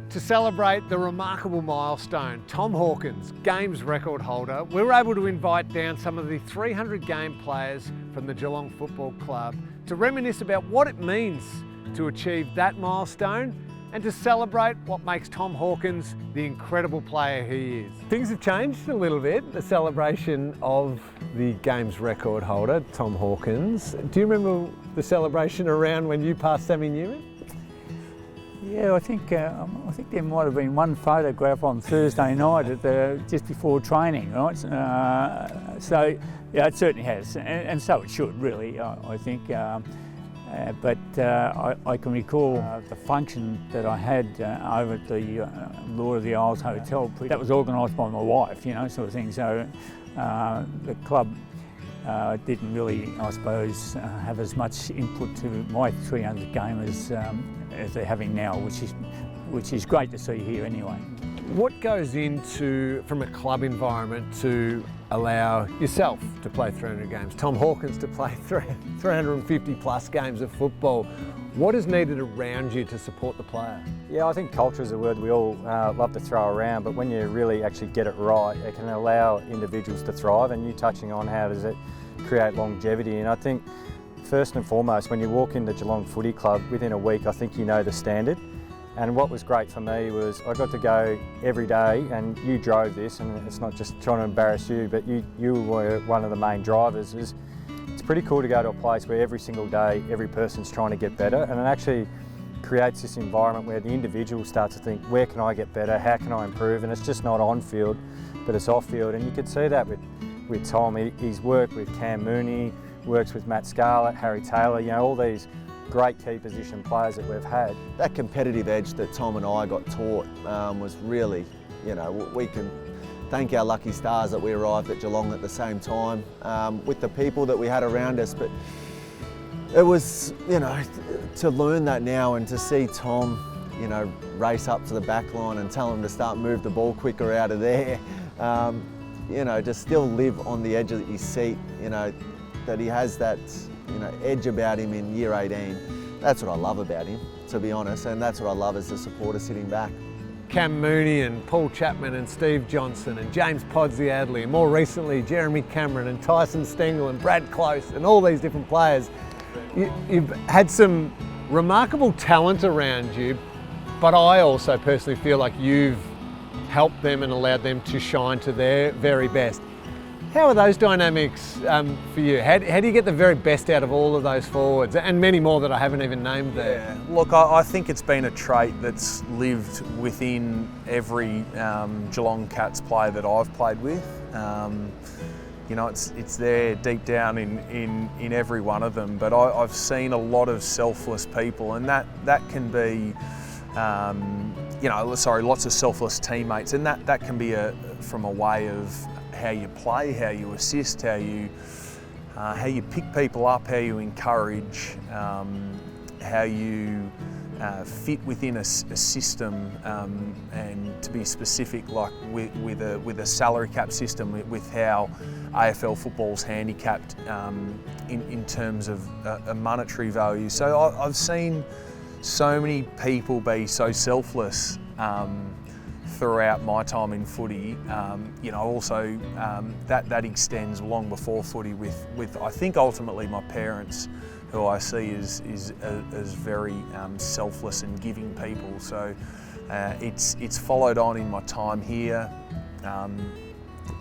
To celebrate the remarkable milestone, Tom Hawkins, games record holder, we were able to invite down some of the 300 game players from the Geelong Football Club to reminisce about what it means to achieve that milestone and to celebrate what makes Tom Hawkins the incredible player he is. Things have changed a little bit, the celebration of the games record holder, Tom Hawkins. Do you remember the celebration around when you passed Sammy Newman? Yeah, I think there might have been one photograph on Thursday night just before training, right? So yeah, it certainly has, and so it should really. I think, but I can recall the function that I had over at the Lord of the Isles Hotel. That was organised by my wife, you know, sort of thing. So the club didn't really, I suppose, have as much input to my 300 game as they're having now, which is great to see here anyway. What goes into, from a club environment, to allow yourself to play 300 games, Tom Hawkins to play 350 plus games of football? What is needed around you to support the player? Yeah, I think culture is a word we all love to throw around, but when you really actually get it right, it can allow individuals to thrive, and you touching on how does it create longevity. And I think first and foremost, when you walk into Geelong Footy Club, within a week I think you know the standard. And what was great for me was I got to go every day, and you drove this, and it's not just trying to embarrass you, but you were one of the main drivers. It's pretty cool to go to a place where every single day every person's trying to get better, and it actually creates this environment where the individual starts to think, where can I get better, how can I improve? And it's just not on field, but it's off field. And you could see that with Tom. He's worked with Cam Mooney, works with Matt Scarlett, Harry Taylor, you know, all these great key position players that we've had. That competitive edge that Tom and I got taught was really, you know, we can thank our lucky stars that we arrived at Geelong at the same time with the people that we had around us. But it was, you know, to learn that now and to see Tom, you know, race up to the back line and tell him to start move the ball quicker out of there, you know, to still live on the edge of his seat, you know, that he has that, you know, edge about him in year 18. That's what I love about him, to be honest, and that's what I love as a supporter sitting back. Cam Mooney and Paul Chapman and Steve Johnson and James Podsie-Adley, and more recently Jeremy Cameron and Tyson Stengel and Brad Close and all these different players. You've had some remarkable talent around you, but I also personally feel like you've helped them and allowed them to shine to their very best. How are those dynamics for you? How do you get the very best out of all of those forwards and many more that I haven't even named there? Yeah. Look, I think it's been a trait that's lived within every Geelong Cats player that I've played with. You know, it's there deep down in every one of them. But I've seen a lot of selfless people, and that can be, lots of selfless teammates, and that can be from a way of how you play, how you assist, how you pick people up, how you encourage, how you fit within a system, and to be specific, like with a salary cap system, with how AFL football's handicapped in terms of a monetary value. So I've seen so many people be so selfless throughout my time in footy. You know, also that extends long before footy with I think ultimately my parents, who I see as very selfless and giving people. So it's followed on in my time here,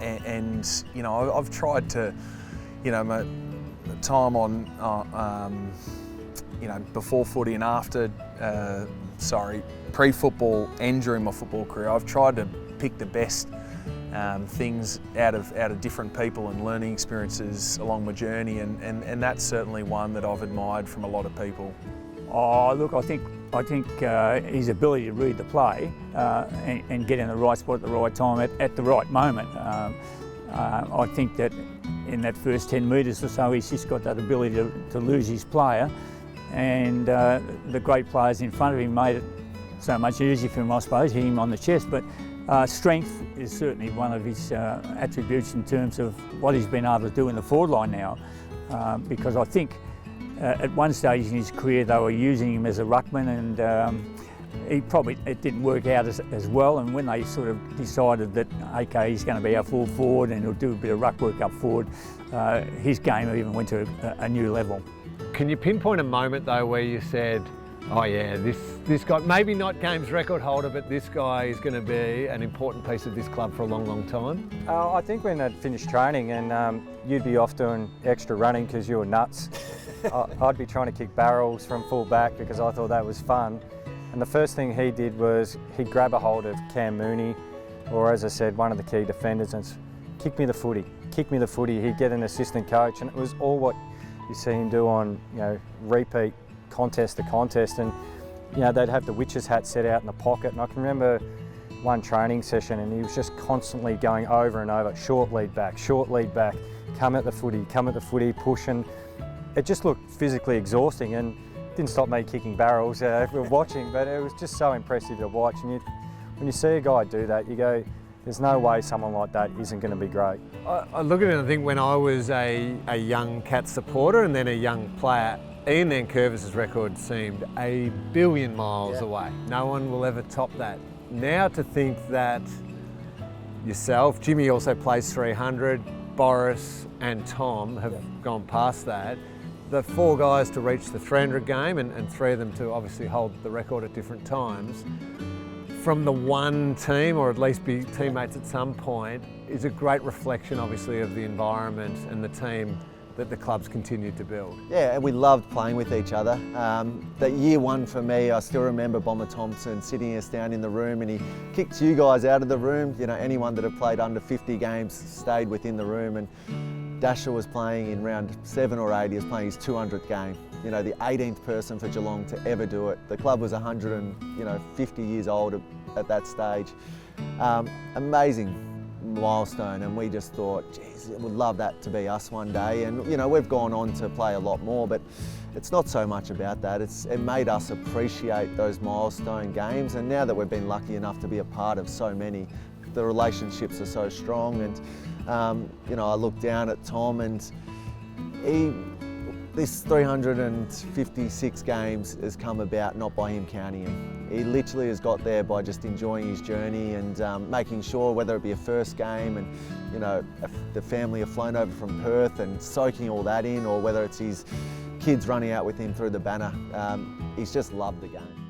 and you know, I've tried to, you know, my time on you know, before footy and after, pre-football and during my football career, I've tried to pick the best things out of different people and learning experiences along my journey, and that's certainly one that I've admired from a lot of people. Oh, look, I think his ability to read the play and get in the right spot at the right time at the right moment. I think that in that first 10 metres or so, he's just got that ability to lose his player, and the great players in front of him made it so much easier for him, I suppose, hitting him on the chest. But strength is certainly one of his attributes in terms of what he's been able to do in the forward line now, because I think at one stage in his career they were using him as a ruckman, and it didn't work out as well, and when they sort of decided that, okay, he's going to be our full forward and he'll do a bit of ruck work up forward, his game even went to a new level. Can you pinpoint a moment though where you said, oh yeah, this guy, maybe not games record holder, but this guy is going to be an important piece of this club for a long, long time? I think when I'd finished training and you'd be off doing extra running because you were nuts, I'd be trying to kick barrels from full back because I thought that was fun. And the first thing he did was he'd grab a hold of Cam Mooney, or as I said, one of the key defenders, and kick me the footy, kick me the footy. He'd get an assistant coach, and it was all what you see him do on, repeat contest to contest. And they'd have the witch's hat set out in the pocket. And I can remember one training session, and he was just constantly going over and over, short lead back, come at the footy, push, and it just looked physically exhausting. And didn't stop me kicking barrels if we were watching, but it was just so impressive to watch. And when you see a guy do that, you go, there's no way someone like that isn't going to be great. I look at it and I think when I was a young Cats supporter and then a young player, Ian Nankervis's record seemed a billion miles away. No one will ever top that. Now to think that yourself, Jimmy also plays 300, Boris and Tom have gone past that. The 4 guys to reach the 300 game and 3 of them to obviously hold the record at different times, from the one team, or at least be teammates at some point, is a great reflection obviously of the environment and the team that the club's continued to build. Yeah, and we loved playing with each other. That year one for me, I still remember Bomber Thompson sitting us down in the room, and he kicked you guys out of the room. Anyone that had played under 50 games stayed within the room, and Dasher was playing in round 7 or 8, he was playing his 200th game. The 18th person for Geelong to ever do it. The club was 150 years old at that stage. Amazing milestone, and we just thought, geez, we'd love that to be us one day. And we've gone on to play a lot more, but it's not so much about that. It made us appreciate those milestone games, and now that we've been lucky enough to be a part of so many, the relationships are so strong. And I look down at Tom, and this 356 games has come about not by him counting them. He literally has got there by just enjoying his journey and making sure, whether it be a first game and the family have flown over from Perth and soaking all that in, or whether it's his kids running out with him through the banner, he's just loved the game.